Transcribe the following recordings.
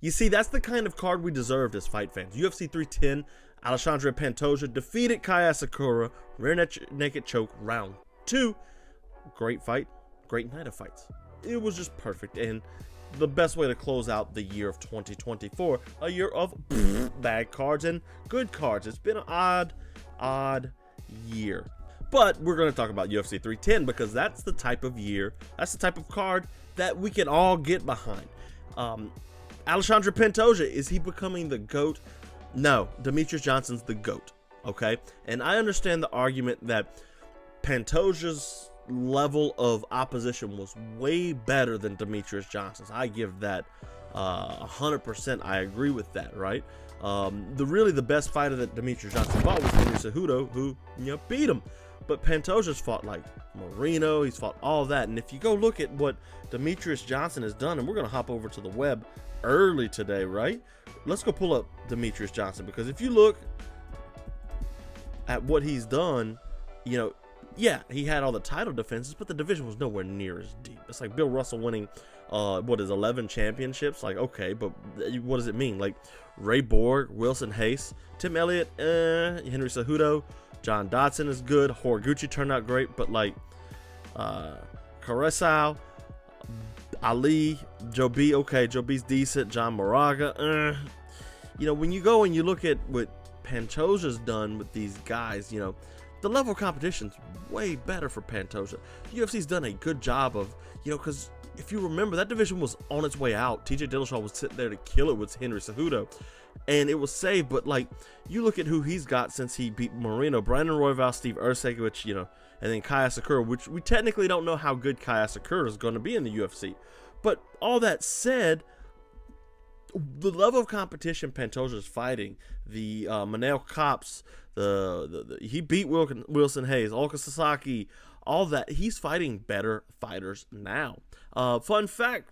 You see, that's the kind of card we deserved as fight fans. UFC 310, Alexandre Pantoja defeated Kai Asakura, rear naked choke, round 2. Great fight, great night of fights. It was just perfect, and the best way to close out the year of 2024, a year of bad cards and good cards. It's been an odd year. But we're going to talk about UFC 310 because that's the type of year, that's the type of card that we can all get behind. Alexandre Pantoja, is he becoming the GOAT? No, Demetrious Johnson's the GOAT, okay? And I understand the argument that Pantoja's level of opposition was way better than Demetrious Johnson's. I give that 100%. I agree with that, right? The best fighter that Demetrious Johnson fought was Henry Cejudo, who beat him. But Pantoja's fought like Moreno, he's fought all that. And if you go look at what Demetrious Johnson has done, and we're going to hop over to the web early today, right? Let's go pull up Demetrious Johnson, because if you look at what he's done, yeah, he had all the title defenses, but the division was nowhere near as deep. It's like Bill Russell winning, 11 championships? Like, okay, but what does it mean? Like, Ray Borg, Wilson Hayes, Tim Elliott, Henry Cejudo, John Dodson is good. Horiguchi turned out great, but like, Carisao, Ali, Joe B, okay, Joe B's decent. John Moraga, when you go and you look at what Pantoja's done with these guys, the level of competition's way better for Pantoja. UFC's done a good job of, because if you remember, that division was on its way out. TJ Dillashaw was sitting there to kill it with Henry Cejudo, and it was saved. But like, you look at who he's got since he beat Moreno: Brandon Royval, Steve Erceg, which and then Kai Asakura, which we technically don't know how good Kai Asakura is going to be in the UFC. But all that said, the level of competition Pantoja is fighting, the Manel Kops, he beat Wilson Hayes, Olga Sasaki, all that. He's fighting better fighters now. Fun fact,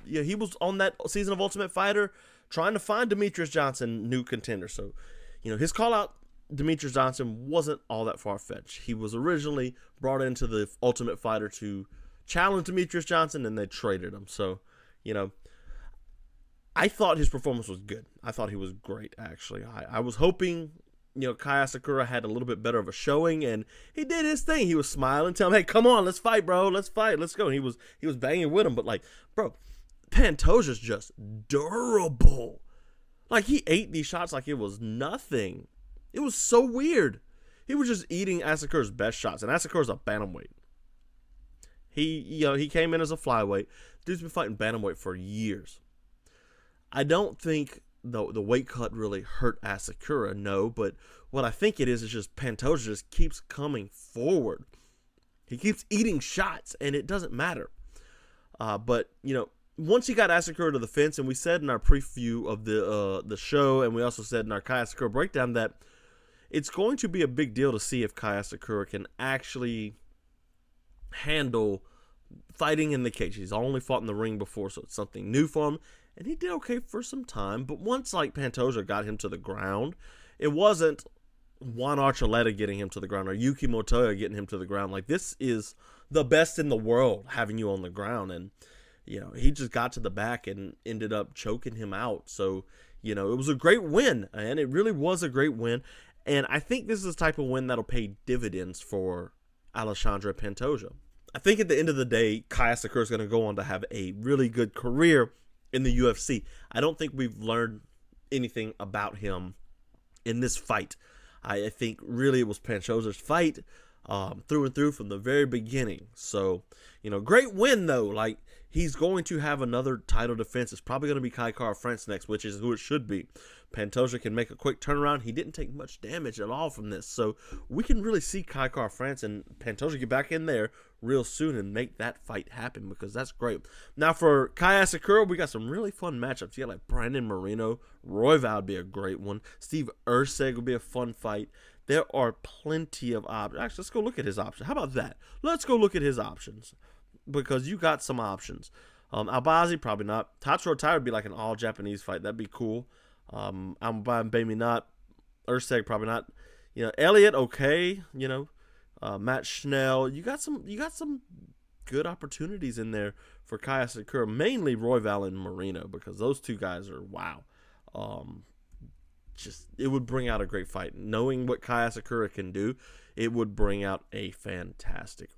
he was on that season of Ultimate Fighter trying to find Demetrious Johnson new contender. So, his call out Demetrious Johnson wasn't all that far-fetched. He was originally brought into the Ultimate Fighter to challenge Demetrious Johnson, and they traded him. So, I thought his performance was good. I thought he was great, actually. I was hoping, Kai Asakura had a little bit better of a showing, and he did his thing. He was smiling, telling him, hey, come on, let's fight, bro. Let's fight. Let's go. And he was banging with him, but like, bro, Pantoja's just durable. Like, he ate these shots like it was nothing. It was so weird. He was just eating Asakura's best shots, and Asakura's a bantamweight. He came in as a flyweight. Dude's been fighting bantamweight for years. I don't think the weight cut really hurt Asakura, no, but what I think it is just Pantoja just keeps coming forward. He keeps eating shots, and it doesn't matter. But, once he got Asakura to the fence, and we said in our preview of the show, and we also said in our Kai Asakura breakdown that it's going to be a big deal to see if Kai Asakura can actually handle fighting in the cage. He's only fought in the ring before, so it's something new for him, and he did okay for some time. But once like Pantoja got him to the ground, it wasn't Juan Archuleta getting him to the ground or Yuki Motoya getting him to the ground. Like, this is the best in the world having you on the ground, and he just got to the back and ended up choking him out. So it was a great win, and it really was a great win. And I think this is the type of win that'll pay dividends for Alexandre Pantoja. I think at the end of the day, Kai Asakura is going to go on to have a really good career in the UFC. I don't think we've learned anything about him in this fight. I think really it was Pantoja's fight through and through from the very beginning. So, great win though. Like, he's going to have another title defense. It's probably going to be Kai Kara-France next, which is who it should be. Pantoja can make a quick turnaround. He didn't take much damage at all from this. So we can really see Kai Kara-France and Pantoja get back in there real soon and make that fight happen, because that's great. Now for Kai Asakura, we got some really fun matchups. You got like Brandon Moreno. Royval would be a great one. Steve Erceg would be a fun fight. There are plenty of options. Actually, let's go look at his options. How about that? Let's go look at his options, because you got some options. Albazi, probably not. Tatsuro Tai would be like an all-Japanese fight. That'd be cool. Maybe not. Erceg, probably not. Elliott, okay. Matt Schnell. You got some good opportunities in there for Kai Asakura, mainly Royval and Marino, because those two guys are wow. Just it would bring out a great fight. Knowing what Kai Asakura can do, it would bring out a fantastic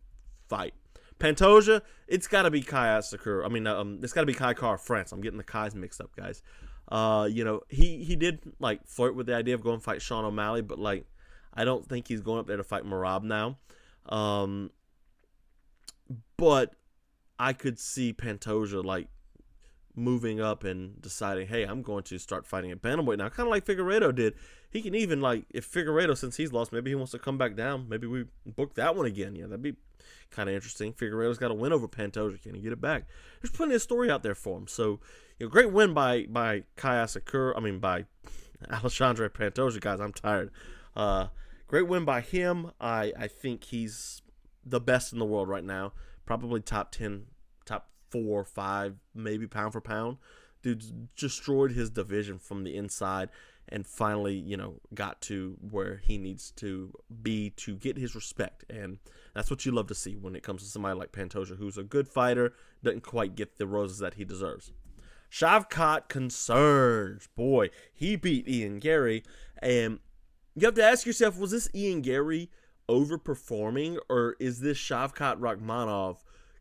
fight. Pantoja, it's got to be Kai Asakura. I mean, it's got to be Kai Kara France. I'm getting the Kais mixed up, guys. He did like flirt with the idea of going fight Sean O'Malley, but like I don't think he's going up there to fight Merab now. But I could see Pantoja like moving up and deciding, hey, I'm going to start fighting at bantamweight now, kind of like Figueiredo did. He can even, like, if Figueiredo, since he's lost, maybe he wants to come back down. Maybe we book that one again. Yeah, that'd be kind of interesting. Figueiredo's got a win over Pantoja. Can he get it back? There's plenty of story out there for him. So, great win by Kai Asakura. I mean, by Alexandre Pantoja, guys. I'm tired. Great win by him. I think he's the best in the world right now. Probably top 10, top 4 or 5, maybe pound for pound. Dude's destroyed his division from the inside and finally, got to where he needs to be to get his respect. And that's what you love to see when it comes to somebody like Pantoja, who's a good fighter, doesn't quite get the roses that he deserves. Shavkat concerns. Boy, he beat Ian Garry. And you have to ask yourself, was this Ian Garry overperforming, or is this Shavkat Rakhmonov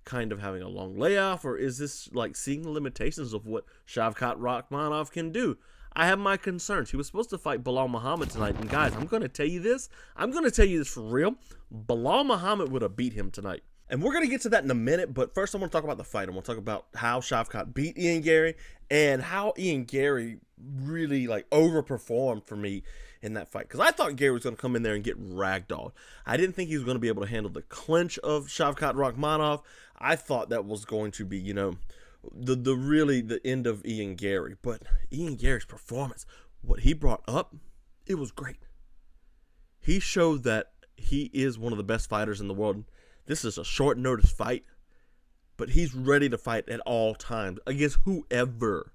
kind of having a long layoff, or is this like seeing the limitations of what Shavkat Rakhmonov can do? I have my concerns. He was supposed to fight Belal Muhammad tonight, and guys, I'm going to tell you this. I'm going to tell you this for real. Belal Muhammad would have beat him tonight. And we're going to get to that in a minute, but first I want to talk about the fight. I want to talk about how Shavkat beat Ian Garry and how Ian Garry really like overperformed for me in that fight. Because I thought Garry was going to come in there and get ragdolled. I didn't think he was going to be able to handle the clinch of Shavkat Rakhmonov. I thought that was going to be, the end of Ian Garry. But Ian Garry's performance, what he brought up, it was great. He showed that he is one of the best fighters in the world. This is a short notice fight, but he's ready to fight at all times against whoever.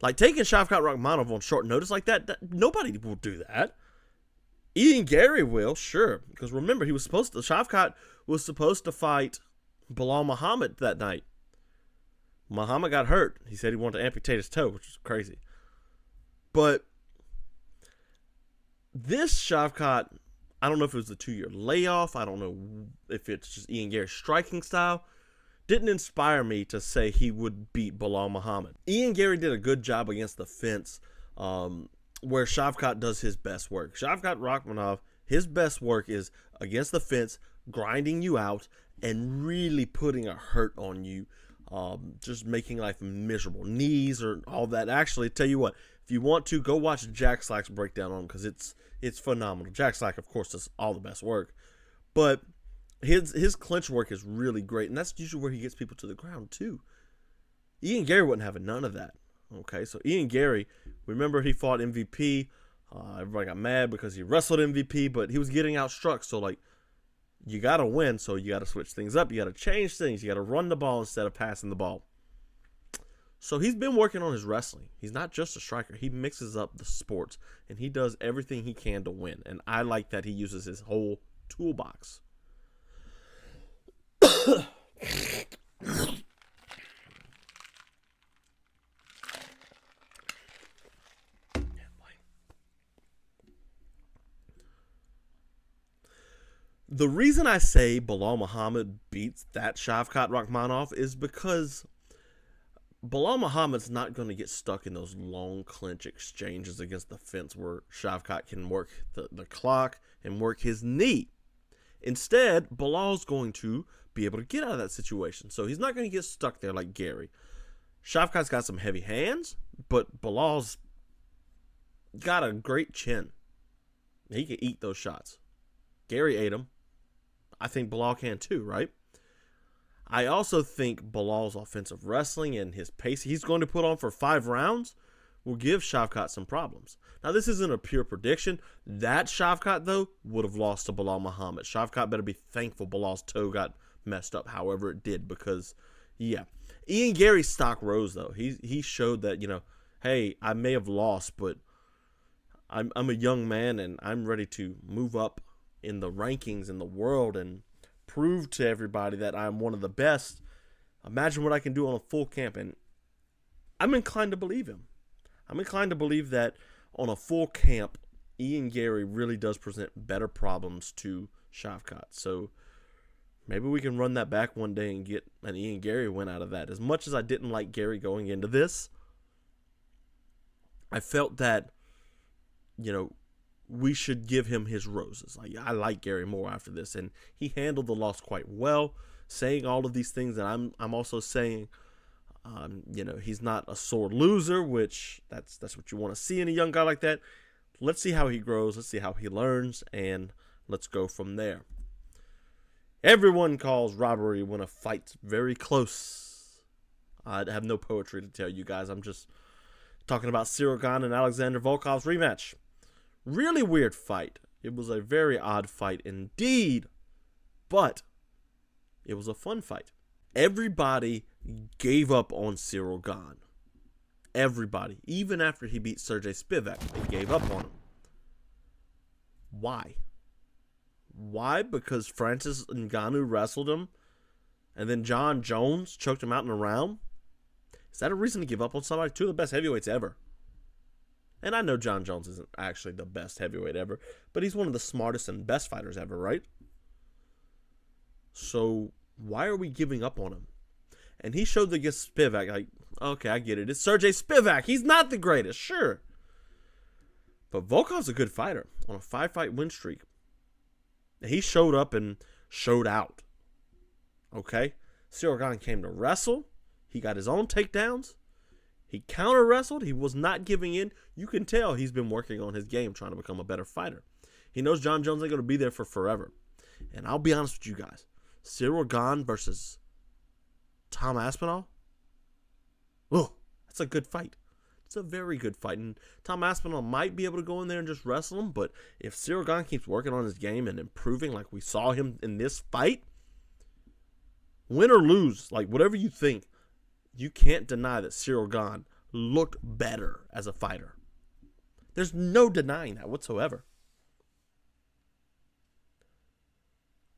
Like taking Shavkat Rakhmonov on short notice like that, nobody will do that. Ian Garry will, sure, because remember Shavkat was supposed to fight Belal Muhammad that night. Muhammad got hurt. He said he wanted to amputate his toe, which is crazy. But this Shavkat, I don't know if it was the 2-year layoff. I don't know if it's just Ian Garry's striking style. Didn't inspire me to say he would beat Belal Muhammad. Ian Garry did a good job against the fence, where Shavkat does his best work. Shavkat Rakhmonov, his best work is against the fence, grinding you out, and really putting a hurt on you, just making life miserable. Knees or all that. Actually, tell you what, if you want to, go watch Jack Slack's breakdown on him, because it's phenomenal. Jack Slack, of course, does all the best work, but his clinch work is really great, and that's usually where he gets people to the ground too. Ian Garry wasn't having none of that. Okay, so Ian Garry, remember he fought MVP. Everybody got mad because he wrestled MVP, but he was getting outstruck. So like, you got to win, so you got to switch things up. You got to change things. You got to run the ball instead of passing the ball. So he's been working on his wrestling. He's not just a striker. He mixes up the sports, and he does everything he can to win. And I like that he uses his whole toolbox. The reason I say Belal Muhammad beats that Shavkat Rakhmonov is because Belal Muhammad's not going to get stuck in those long clinch exchanges against the fence where Shavkat can work the clock and work his knee. Instead, Belal's going to be able to get out of that situation. So he's not going to get stuck there like Garry. Shavkat's got some heavy hands, but Belal's got a great chin. He can eat those shots. Garry ate them. I think Belal can too, right? I also think Belal's offensive wrestling and his pace he's going to put on for 5 rounds will give Shavkat some problems. Now, this isn't a pure prediction. That Shavkat, though, would have lost to Belal Muhammad. Shavkat better be thankful Belal's toe got messed up, however it did, because, yeah. Ian Garry's stock rose, though. He showed that, hey, I may have lost, but I'm a young man, and I'm ready to move up in the rankings in the world and prove to everybody that I'm one of the best. Imagine what I can do on a full camp. And I'm inclined to believe him. I'm inclined to believe that on a full camp, Ian Garry really does present better problems to Shavkat. So maybe we can run that back one day and get an Ian Garry win out of that. As much as I didn't like Garry going into this, I felt that, we should give him his roses. Like, I like Garry more after this, and he handled the loss quite well, saying all of these things that I'm also saying. He's not a sore loser, which that's what you want to see in a young guy like that. Let's see how he grows. Let's see how he learns, and let's go from there. Everyone calls robbery when a fight's very close. I have no poetry to tell you guys. I'm just talking about Ciryl Gane and Alexander Volkov's rematch. Really weird fight. It was a very odd fight indeed, but it was a fun fight. Everybody gave up on Ciryl Gane. Everybody. Even after he beat Sergey Spivak, they gave up on him. Why? Why? Because Francis Ngannou wrestled him, and then John Jones choked him out in a round? Is that a reason to give up on somebody? Two of the best heavyweights ever. And I know John Jones isn't actually the best heavyweight ever, but he's one of the smartest and best fighters ever, right? So why are we giving up on him? And he showed against Spivak, like, okay, I get it. It's Sergey Spivak. He's not the greatest, sure. But Volkov's a good fighter on a 5-fight win streak. He showed up and showed out. Okay? Ciryl Gane came to wrestle. He got his own takedowns. He counter-wrestled. He was not giving in. You can tell he's been working on his game, trying to become a better fighter. He knows John Jones ain't going to be there for forever. And I'll be honest with you guys. Ciryl Gane versus Tom Aspinall? Oh, that's a good fight. It's a very good fight. And Tom Aspinall might be able to go in there and just wrestle him, but if Ciryl Gane keeps working on his game and improving like we saw him in this fight, win or lose, like whatever you think, you can't deny that Ciryl Gane looked better as a fighter. There's no denying that whatsoever.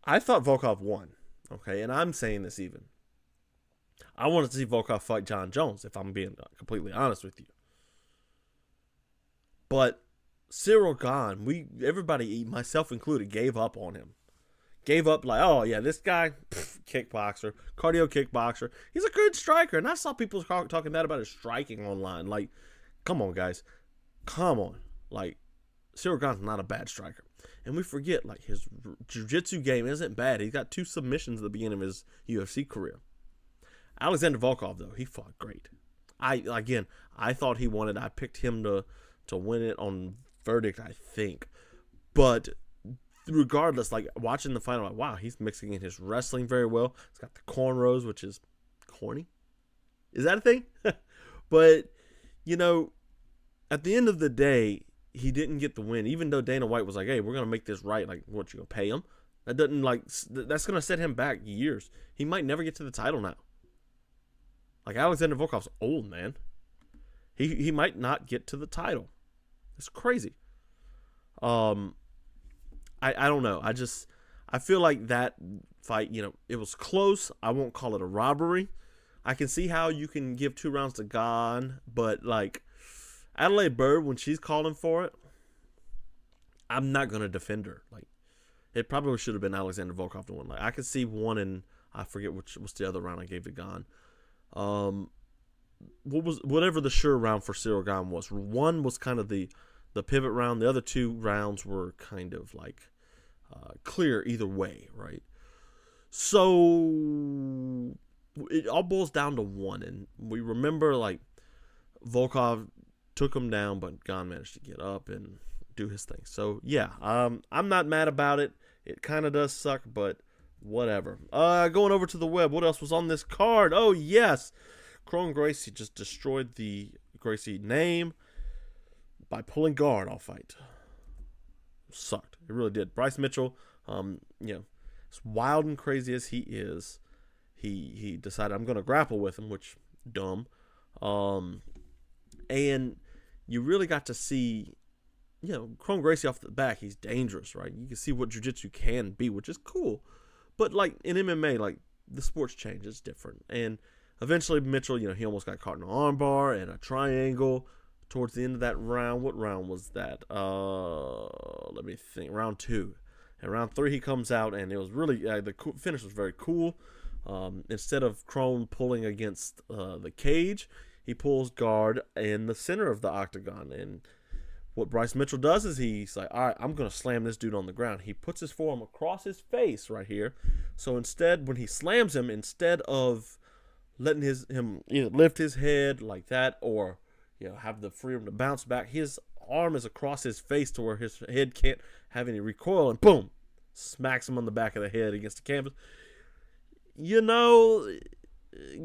I thought Volkov won, okay, and I'm saying this even. I wanted to see Volkov fight John Jones, if I'm being completely honest with you. But Ciryl Gane, everybody, myself included, gave up on him. Gave up like, oh yeah, this guy, kickboxer, cardio kickboxer. He's a good striker. And I saw people talking that about his striking online. Like, come on, guys. Come on. Like, Ciryl Gane's not a bad striker. And we forget, like, his jiu-jitsu game isn't bad. He's got 2 submissions at the beginning of his UFC career. Alexander Volkov, though, he fought great. I thought he won it. I picked him to win it on verdict, I think. But regardless, like, watching the fight, I'm like, wow, he's mixing in his wrestling very well. He's got the cornrows, which is corny. Is that a thing? But, at the end of the day, he didn't get the win, even though Dana White was like, hey, we're going to make this right. Like, what, you going to pay him? That's going to set him back years. He might never get to the title now. Like, Alexander Volkov's old, man. He might not get to the title. It's crazy. I don't know. I feel like that fight, it was close. I won't call it a robbery. I can see how you can give 2 rounds to Gane, but like Adelaide Bird, when she's calling for it, I'm not going to defend her. Like, it probably should have been Alexander Volkov to win. Like, I could see one, and I forget what's the other round I gave to Gane. Whatever the sure round for Ciryl Gane was. One was kind of the pivot round. The other 2 rounds were kind of like clear either way, right? So it all boils down to one, and we remember like Volkov took him down, but Gane managed to get up and do his thing. So yeah, I'm not mad about it. It kind of does suck, but whatever. Going over to the web, what else was on this card? Oh yes, Kron Gracie just destroyed the Gracie name by pulling guard all fight. Sucked. It really did. Bryce Mitchell, as wild and crazy as he is, he decided I'm going to grapple with him, which dumb. And you really got to see, Kron Gracie off the back. He's dangerous, right? You can see what jiu-jitsu can be, which is cool. But like in MMA, like the sports change, it's different. And eventually Mitchell, he almost got caught in an armbar and a triangle towards the end of that round. What round was that? Let me think. Round 2. And round 3 he comes out, and it was really the finish was very cool. Instead of Crone pulling against the cage, he pulls guard in the center of the octagon. And what Bryce Mitchell does is he's like, all right, I'm going to slam this dude on the ground. He puts his forearm across his face right here. So instead, when he slams him, instead of letting him either lift his head like that or have the freedom to bounce back, his arm is across his face to where his head can't have any recoil, and boom, smacks him on the back of the head against the canvas.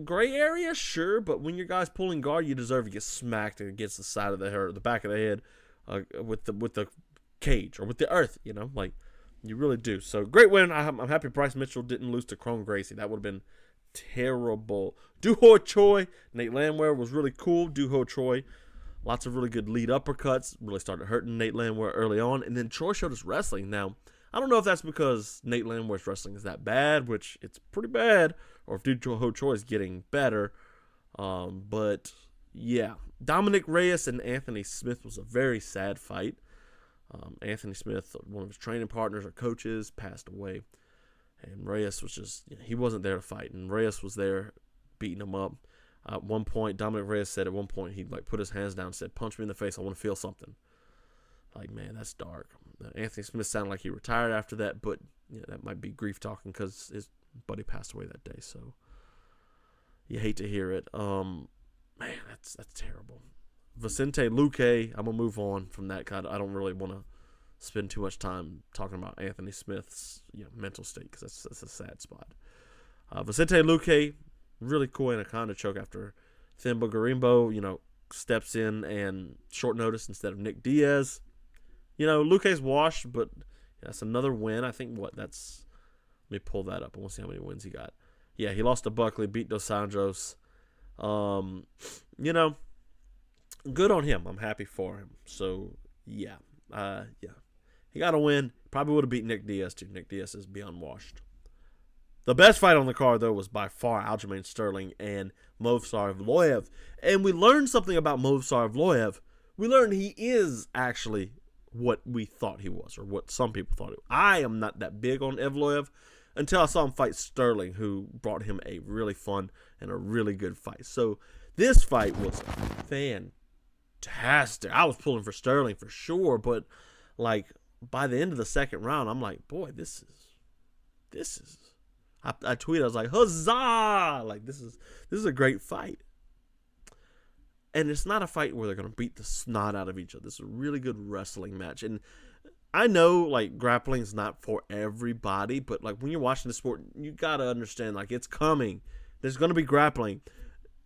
Gray area, sure, but when your guy's pulling guard, you deserve to get smacked against the side of the head or the back of the head with the cage or with the earth. Like you really do. So great win. I'm happy Bryce Mitchell didn't lose to Crone Gracie. That would have been terrible. Duho Choi, Nate Landwehr was really cool. Duho Choi, lots of really good lead uppercuts. Really started hurting Nate Landwehr early on, and then Choi showed us wrestling. Now, I don't know if that's because Nate Landwehr's wrestling is that bad, which it's pretty bad, or if Duho Choi is getting better. But yeah, Dominic Reyes and Anthony Smith was a very sad fight. Anthony Smith, one of his training partners or coaches, passed away. And Reyes was just, he wasn't there to fight. And Reyes was there beating him up. At one point, Dominic Reyes said at one point, he put his hands down and said, punch me in the face, I want to feel something. Like, man, that's dark. Anthony Smith sounded like he retired after that, but that might be grief talking because his buddy passed away that day. So you hate to hear it. Man, that's terrible. Vicente Luque, I'm going to move on from that. I don't really want to spend too much time talking about Anthony Smith's mental state because that's a sad spot. Vicente Luque, really cool anaconda choke after Thimba Garimbo, steps in and short notice instead of Nick Diaz. Luque's washed, but that's another win. I think let me pull that up. I want to see how many wins he got. Yeah, he lost to Buckley, beat Dos Anjos. Good on him. I'm happy for him. So, yeah. He got a win. Probably would have beat Nick Diaz, too. Nick Diaz is beyond washed. The best fight on the card, though, was by far Aljamain Sterling and Movsar Evloev. And we learned something about Movsar Evloev. We learned he is actually what we thought he was, or what some people thought he was. I am not that big on Evloev until I saw him fight Sterling, who brought him a really fun and a really good fight. So this fight was fantastic. I was pulling for Sterling for sure, but by the end of the second round, I'm like, boy, this is. I tweeted, I was like, huzzah! This is a great fight. And it's not a fight where they're going to beat the snot out of each other. This is a really good wrestling match. And I know, grappling is not for everybody, but, when you're watching the sport, you got to understand, it's coming. There's going to be grappling.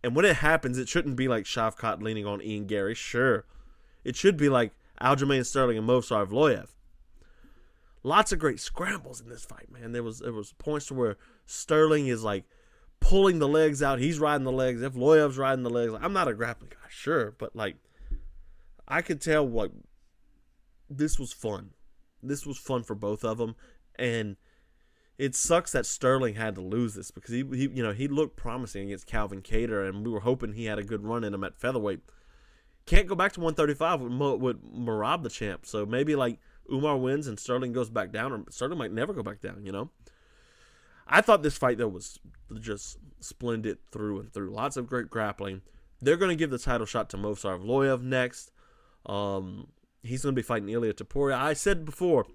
And when it happens, it shouldn't be like Shavkat leaning on Ian Garry. Sure. It should be like Aljamain Sterling and Movsar Evloev. Lots of great scrambles in this fight, man. There was points to where Sterling is pulling the legs out. He's riding the legs. Evloev's riding the legs. I'm not a grappling guy, sure, but I could tell this was fun. This was fun for both of them, and it sucks that Sterling had to lose this because he looked promising against Calvin Kattar, and we were hoping he had a good run in him at featherweight. Can't go back to 135 with Merab the champ, so maybe Umar wins and Sterling goes back down, or Sterling might never go back down, I thought this fight, though, was just splendid through and through. Lots of great grappling. They're going to give the title shot to Movsar Evloev next. He's going to be fighting Ilia Topuria. I said before,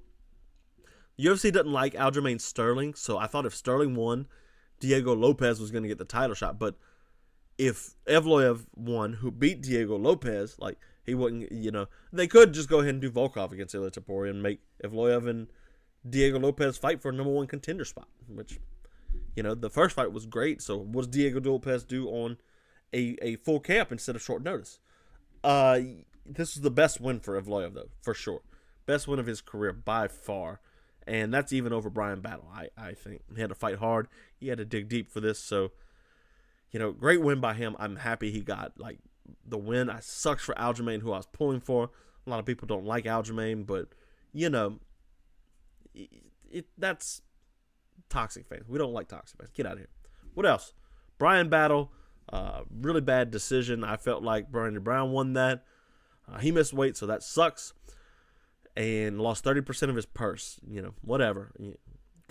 UFC doesn't like Aljamain Sterling, so I thought if Sterling won, Diego Lopez was going to get the title shot. But if Evloev won, who beat Diego Lopez, he wouldn't, they could just go ahead and do Volkov against Ilia Topuria and make Evloev and Diego Lopez fight for a number one contender spot, which, the first fight was great. So what does Diego Lopez do on a full camp instead of short notice? This was the best win for Evloev, though, for sure. Best win of his career by far. And that's even over Brian Battle, I think. He had to fight hard. He had to dig deep for this. So, great win by him. I'm happy he got, the win. It sucks for Aljamain, who I was pulling for. A lot of people don't like Aljamain, but, that's toxic fans. We don't like toxic fans. Get out of here. What else? Bryan battle. Really bad decision. I felt like Brandon Brown won that. He missed weight, so that sucks. And lost 30% of his purse. Whatever.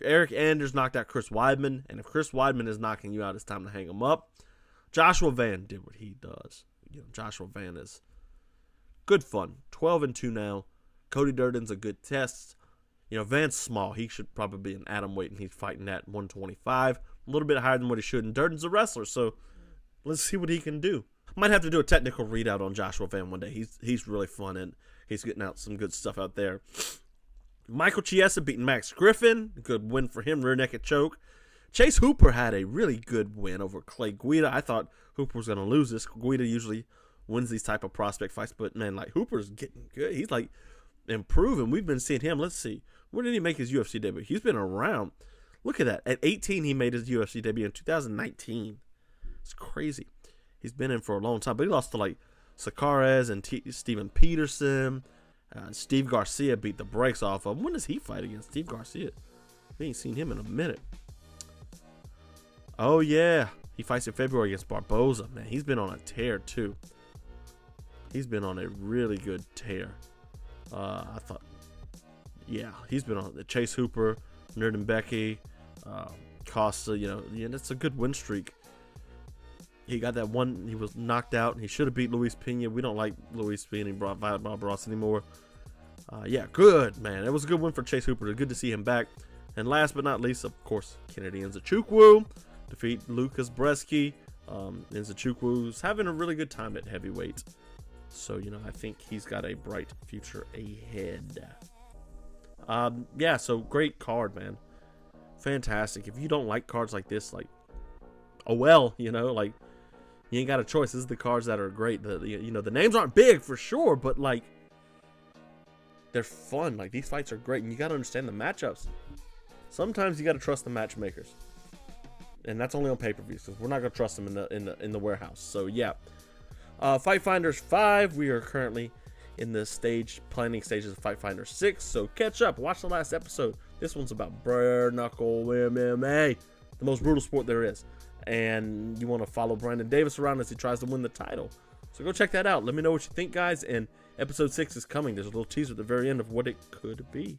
Eric Anders knocked out Chris Weidman. And if Chris Weidman is knocking you out, it's time to hang him up. Joshua Van did what he does. Joshua Van is good fun. 12-2 now. Cody Durden's a good test. Van's small. He should probably be an atomweight, and he's fighting at 125. A little bit higher than what he should. And Durden's a wrestler, so let's see what he can do. Might have to do a technical readout on Joshua Van one day. He's really fun, and he's getting out some good stuff out there. Michael Chiesa beating Max Griffin. Good win for him, rear naked choke. Chase Hooper had a really good win over Clay Guida. I thought Hooper was going to lose this. Guida usually wins these type of prospect fights, but man, like Hooper's getting good. He's like improving. We've been seeing him. Let's see. When did he make his UFC debut? He's been around. Look at that. At 18, he made his UFC debut in 2019. It's crazy. He's been in for a long time, but he lost to like Scariest and Steven Peterson. Steve Garcia beat the brakes off of him. When does he fight against Steve Garcia? We ain't seen him in a minute. Oh, yeah. He fights in February against Barboza. Man, he's been on a tear, too. He's been on a really good tear. I thought, yeah, he's been on the Chase Hooper, Nurden Becky, Costa. That's a good win streak. He got that one. He was knocked out, and he should have beat Luis Pena. We don't like Luis Pena and Bob Ross anymore. Yeah, good, man. It was a good win for Chase Hooper. Good to see him back. And last but not least, of course, Kennedy Nzechukwu defeat Lucas Bresky. Nzechukwu's having a really good time at heavyweight. So, I think he's got a bright future ahead. Yeah, so great card, man. Fantastic. If you don't like cards like this, like, oh well, you ain't got a choice. This is the cards that are great. The names aren't big for sure, but like they're fun. Like these fights are great, and you got to understand the matchups. Sometimes you got to trust the matchmakers, and that's only on pay-per-views because we're not gonna trust them in the warehouse. So yeah, Fight Finders 5. We are currently in the planning stages of Fight Finder 6. So catch up. Watch the last episode. This one's about bare knuckle MMA, the most brutal sport there is. And you want to follow Brandon Davis around as he tries to win the title. So go check that out. Let me know what you think, guys. And episode 6 is coming. There's a little teaser at the very end of what it could be.